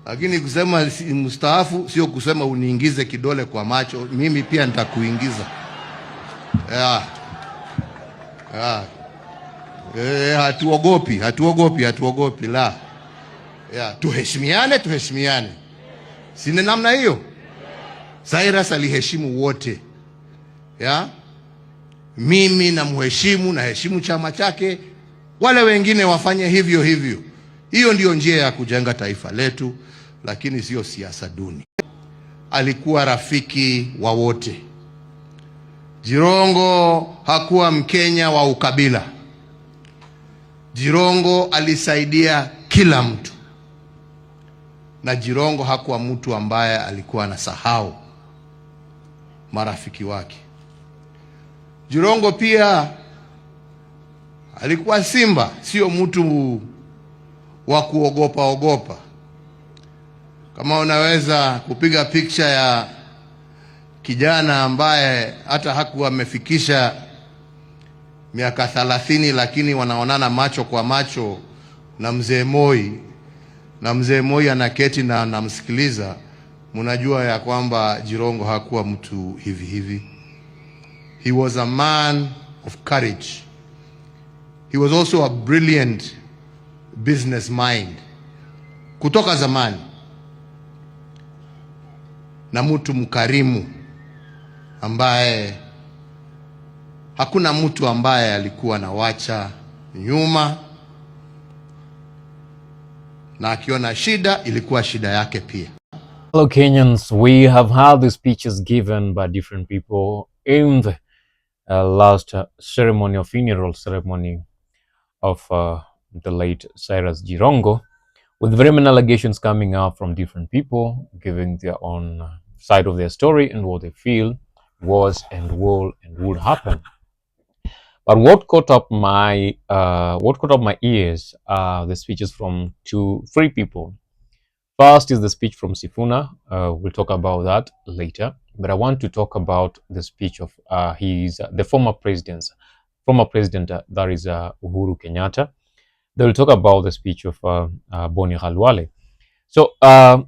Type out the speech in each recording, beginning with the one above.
Lakini kusema mstaafu sio kusema uniingize kidole kwa macho, mimi pia nitakuingiza. Hatuogopi la. Tuheshimiane. Sina namna hiyo. Cyrus aliheshimu wote. Mimi na heshimu chama chake, wale wengine wafanye hivyo. Hiyo ndio njia ya kujenga taifa letu, lakini sio siasa duni. Alikuwa rafiki wa wote. Jirongo hakuwa Mkenya wa ukabila. Jirongo alisaidia kila mtu. Na Jirongo hakuwa mtu ambaye alikuwa anasahau marafiki wake. Jirongo pia alikuwa simba, sio mtu wa kuogopa. Kama unaweza kupiga picha ya kijana ambaye hata hakuwa amefikisha miaka 30, lakini wanaonana macho kwa macho na mzee Moi, na mzee Moi anaketi na anamsikiliza, mnajua ya kwamba Jirongo hakuwa mtu hivi. He was a man of courage. He was also a brilliant business mind kutoka zamani, na mtu mkarimu ambaye hakuna mtu ambaye alikuwa na wacha nyuma, na akiona shida ilikuwa shida yake pia. Hello Kenyans, we have had the speeches given by different people in the last funeral ceremony of the late Cyrus Jirongo, with very many allegations coming up from different people, giving their own side of their story and what they feel was and will and would happen. But what caught up my ears are the speeches from three people. First is the speech from Sifuna. We'll talk about that later. But I want to talk about the speech of the former president, that is Uhuru Kenyatta. They will talk about the speech of Boni Khalwale. So, former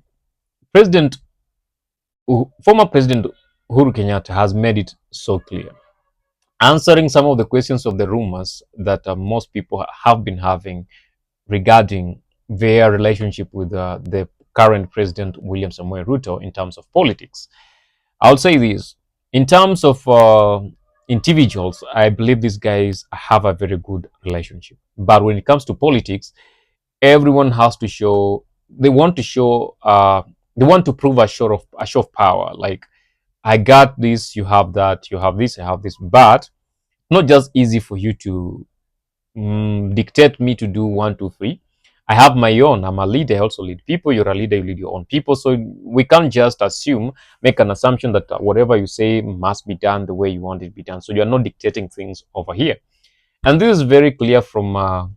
President Uhuru Kenyatta has made it so clear, answering some of the questions of the rumors that most people have been having regarding their relationship with the current President William Samoei Ruto in terms of politics. I'll say this, in terms of individuals, I believe these guys have a very good relationship. But when it comes to politics, everyone has to show, they want to prove a show of power. Like, I got this, you have that, you have this, I have this. But not just easy for you to dictate me to do 1, 2, 3. I have my own. I'm a leader. I also lead people. You're a leader. You lead your own people. So we can't just make an assumption that whatever you say must be done the way you want it to be done. So you're not dictating things over here. And this is very clear from a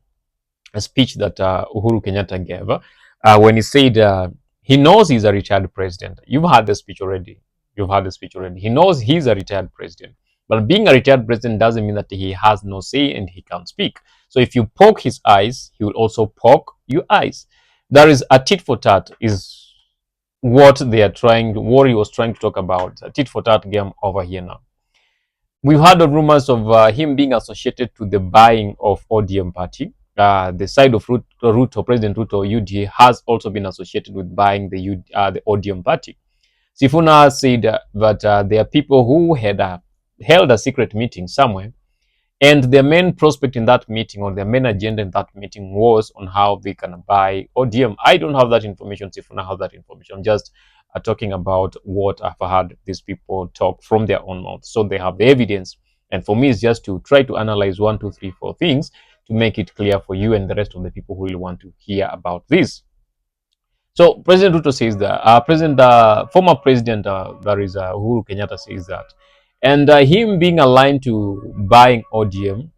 speech that Uhuru Kenyatta gave when he said he knows he's a retired president. You've had the speech already. He knows he's a retired president. But being a retired president doesn't mean that he has no say and he can't speak. So if you poke his eyes, he will also poke your eyes. There is a tit for tat is what he was trying to talk about. A tit for tat game over here now. We've heard the rumors of him being associated to the buying of ODM party. The side of Ruto, President Ruto, UDA, has also been associated with buying the ODM party. Sifuna said that there are people who had held a secret meeting somewhere, and their main prospect in that meeting, or their main agenda in that meeting, was on how they can buy ODM. I don't have that information. Sifuna has that information. I'm just talking about what I've heard these people talk from their own mouth. So they have the evidence, and for me, it's just to try to analyze 1, 2, 3, 4 things to make it clear for you and the rest of the people who will want to hear about this. So President Ruto says that, former president, that is Uhuru Kenyatta, says that, and him being aligned to buying ODM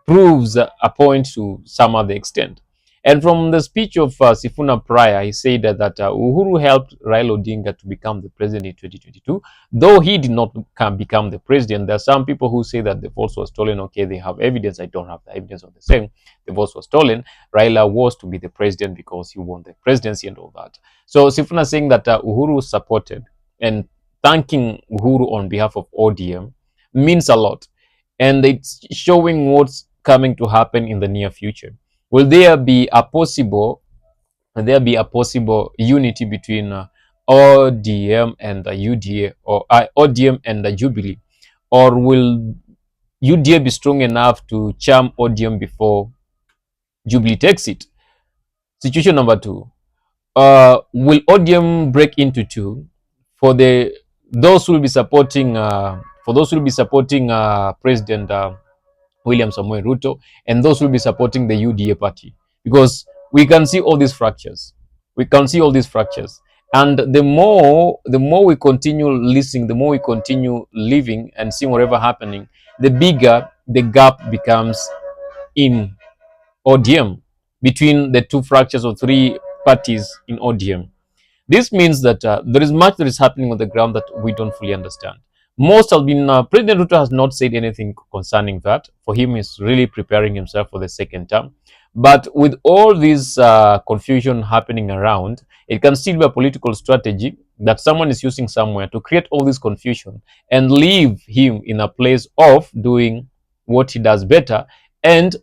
proves a point to some other extent. And from the speech of Sifuna prior, he said that Uhuru helped Raila Odinga to become the president in 2022. Though he did not become the president, there are some people who say that the votes were stolen. Okay, they have evidence. I don't have the evidence of the same. The votes were stolen. Raila was to be the president because he won the presidency and all that. So Sifuna saying that Uhuru supported and thanking Uhuru on behalf of ODM means a lot. And it's showing what's coming to happen in the near future. Will there be a possible unity between ODM and UDA, or ODM and Jubilee, or will UDA be strong enough to charm ODM before Jubilee takes it? Situation number two: will ODM break into two for the those who will be supporting President William Samoei Ruto, and those will be supporting the UDA party, because we can see all these fractures. We can see all these fractures, and the more we continue listening, the more we continue living and seeing whatever happening, the bigger the gap becomes in ODM, between the two fractures of three parties in ODM. This means that there is much that is happening on the ground that we don't fully understand. Most have been, President Ruto has not said anything concerning that. For him, he's really preparing himself for the second term. But with all this confusion happening around, it can still be a political strategy that someone is using somewhere to create all this confusion and leave him in a place of doing what he does better, and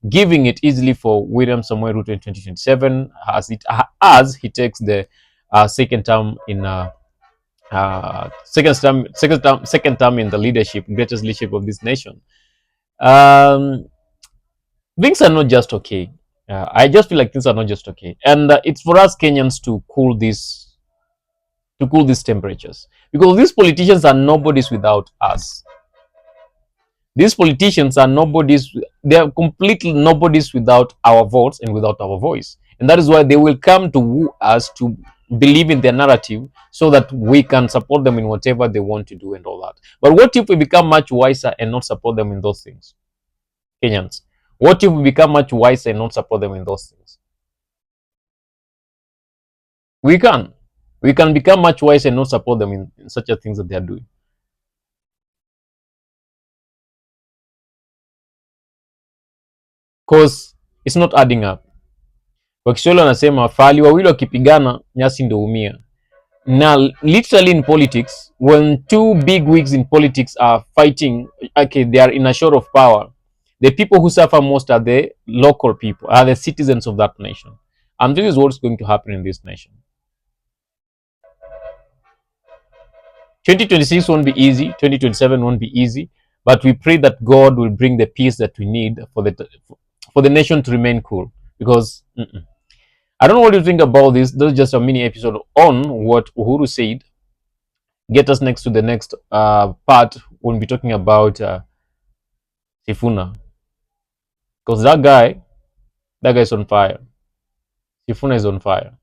giving it easily for William Samoei Ruto in 2027 as he takes the second term in second term in the leadership, greatest leadership of this nation. Um, Things are not just okay. I just feel like things are not just okay, and it's for us Kenyans to cool these temperatures, because these politicians are nobodies without us. These politicians are nobodies, they are completely nobodies without our votes and without our voice. And that is why they will come to woo us to believe in their narrative so that we can support them in whatever they want to do and all that. But what if we become much wiser and not support them in those things? Kenyans, what if we become much wiser and not support them in those things? We can. We can become much wiser and not support them in such a things that they are doing. Because it's not adding up. Kwa Kiswahili wanasema fahali wawili wakipigana nyasi ndio humia. Now, literally in politics, when two big wigs in politics are fighting, okay, they are in a short of power, the people who suffer most are the local people, are the citizens of that nation. And this is what's going to happen in this nation. 2026 won't be easy, 2027 won't be easy, but we pray that God will bring the peace that we need for the nation to remain cool. Because I don't know what you think about this. This is just a mini episode on what Uhuru said. Get us next to the next part. We'll be talking about Sifuna, because that guy is on fire. Sifuna is on fire.